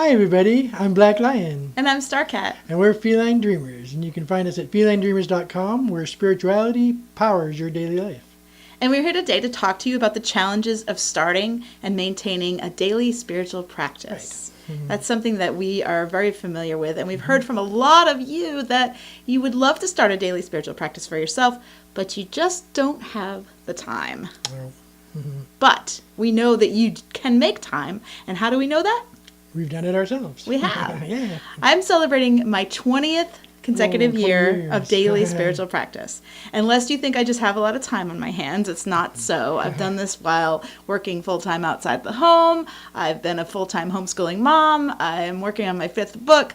Hi everybody, I'm Black Lion. And I'm Starcat. And we're Feline Dreamers, and you can find us at felinedreamers.com, where spirituality powers your daily life. And we're here today to talk to you about the challenges of starting and maintaining a daily spiritual practice. Right. Mm-hmm. That's something that we are very familiar with, and we've heard from a lot of you that you would love to start a daily spiritual practice for yourself, but you just don't have the time. Well, mm-hmm. But we know that you can make time, and how do we know that? We've done it ourselves. We have. Yeah. I'm celebrating my 20th consecutive year of daily spiritual practice. Unless you think I just have a lot of time on my hands, it's not so. I've done this while working full-time outside the home. I've been a full-time homeschooling mom. I'm working on my 5th book.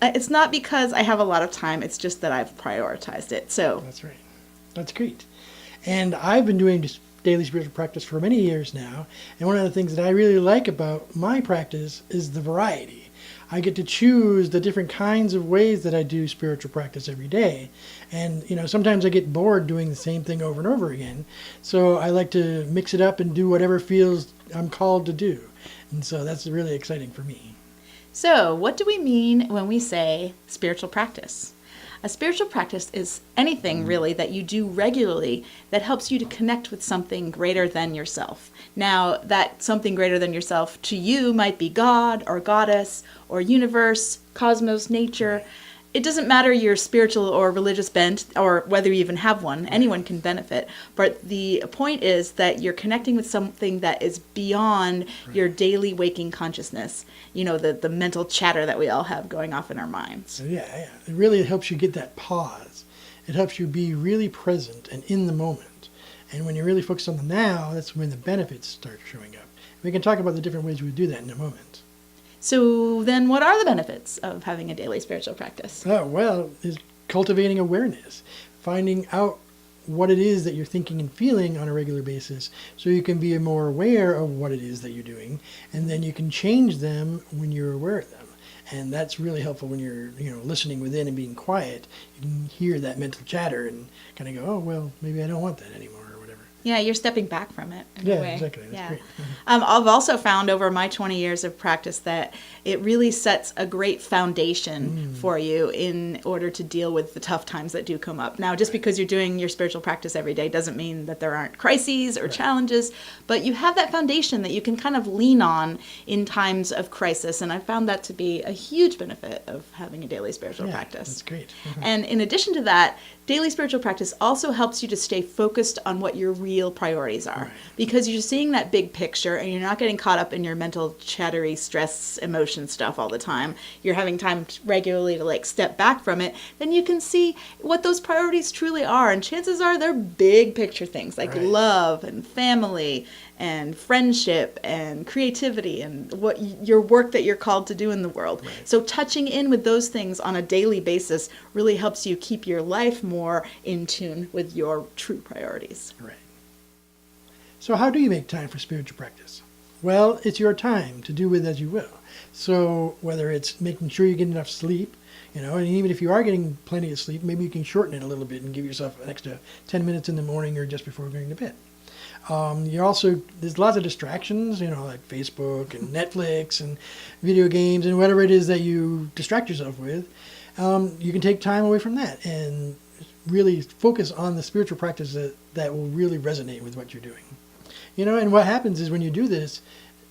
It's not because I have a lot of time. It's just that I've prioritized it. So That's right. That's great. And I've been doing this daily spiritual practice for many years now, and one of the things that I really like about my practice is the variety. I get to choose the different kinds of ways that I do spiritual practice every day, and sometimes I get bored doing the same thing over and over again, so I like to mix it up and do whatever feels I'm called to do, and so that's really exciting for me. So what do we mean when we say spiritual practice? A spiritual practice is anything really that you do regularly that helps you to connect with something greater than yourself. Now, that something greater than yourself to you might be God or goddess or universe, cosmos, nature. It doesn't matter your spiritual or religious bent or whether you even have one. Anyone can benefit. But the point is that you're connecting with something that is beyond your daily waking consciousness. The mental chatter that we all have going off in our minds. Yeah. It really helps you get that pause. It helps you be really present and in the moment. And when you really focus on the now, that's when the benefits start showing up. We can talk about the different ways we do that in a moment. So then what are the benefits of having a daily spiritual practice? Is cultivating awareness, finding out what it is that you're thinking and feeling on a regular basis so you can be more aware of what it is that you're doing, and then you can change them when you're aware of them. And that's really helpful when you're listening within and being quiet. You can hear that mental chatter and kind of go, oh, well, maybe I don't want that anymore. Yeah, you're stepping back from it in a way. Exactly. That's great. I've also found over my 20 years of practice that it really sets a great foundation for you in order to deal with the tough times that do come up. Now, just because you're doing your spiritual practice every day doesn't mean that there aren't crises or challenges, but you have that foundation that you can kind of lean on in times of crisis, and I found that to be a huge benefit of having a daily spiritual practice. That's great. And in addition to that, daily spiritual practice also helps you to stay focused on what your real priorities are, because you're seeing that big picture and you're not getting caught up in your mental chattery stress emotion stuff all the time. You're having time regularly to step back from it. Then you can see what those priorities truly are, and chances are they're big picture things like love and family and friendship and creativity and what your work that you're called to do in the world. So touching in with those things on a daily basis really helps you keep your life more in tune with your true priorities. Right. So how do you make time for spiritual practice? Well, it's your time to do with as you will. So whether it's making sure you get enough sleep, and even if you are getting plenty of sleep, maybe you can shorten it a little bit and give yourself an extra 10 minutes in the morning or just before going to bed. There's lots of distractions, like Facebook and Netflix and video games and whatever it is that you distract yourself with. You can take time away from that and really focus on the spiritual practice that will really resonate with what you're doing. And what happens is when you do this,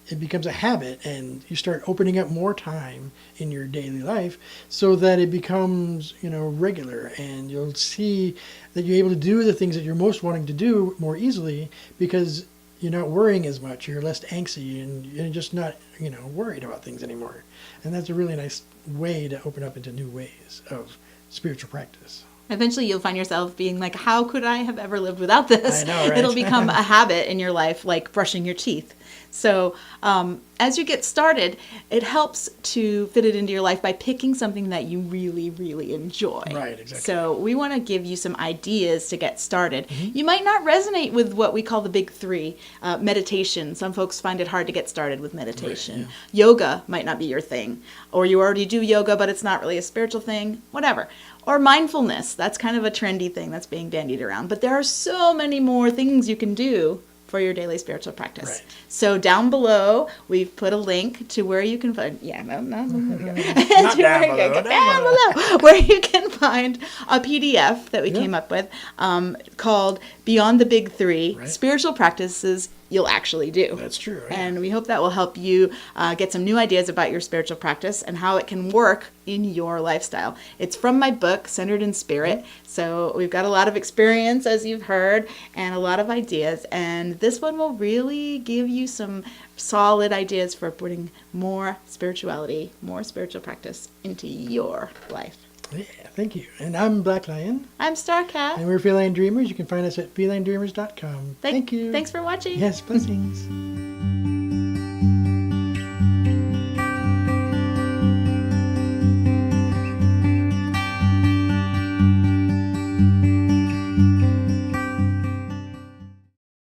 it becomes a habit and you start opening up more time in your daily life so that it becomes, regular, and you'll see that you're able to do the things that you're most wanting to do more easily because you're not worrying as much, you're less angsty, and you're just not, worried about things anymore. And that's a really nice way to open up into new ways of spiritual practice. Eventually you'll find yourself being like, how could I have ever lived without this? I know, right? It'll become a habit in your life, like brushing your teeth. So as you get started, it helps to fit it into your life by picking something that you really, really enjoy. Right, exactly. So we want to give you some ideas to get started. You might not resonate with what we call the big three. Meditation. Some folks find it hard to get started with meditation. Right, yeah. Yoga might not be your thing. Or you already do yoga, but it's not really a spiritual thing. Whatever. Or mindfulness. That's kind of a trendy thing that's being bandied around. But there are so many more things you can do for your daily spiritual practice. Right. So down below, we've put a link to where you can find, Not down below. below, where you can find a PDF that we Yeah. came up with called Beyond the Big Three, Right. Spiritual Practices You'll Actually Do. That's true. Yeah. And we hope that will help you get some new ideas about your spiritual practice and how it can work in your lifestyle. It's from my book, Centered in Spirit. So we've got a lot of experience, as you've heard, and a lot of ideas. And this one will really give you some solid ideas for putting more spirituality, more spiritual practice into your life. Yeah, thank you. And I'm Black Lion, I'm Starcat. and we're Feline Dreamers. You can find us at felinedreamers.com. Thank you. Thanks for watching. Yes, blessings.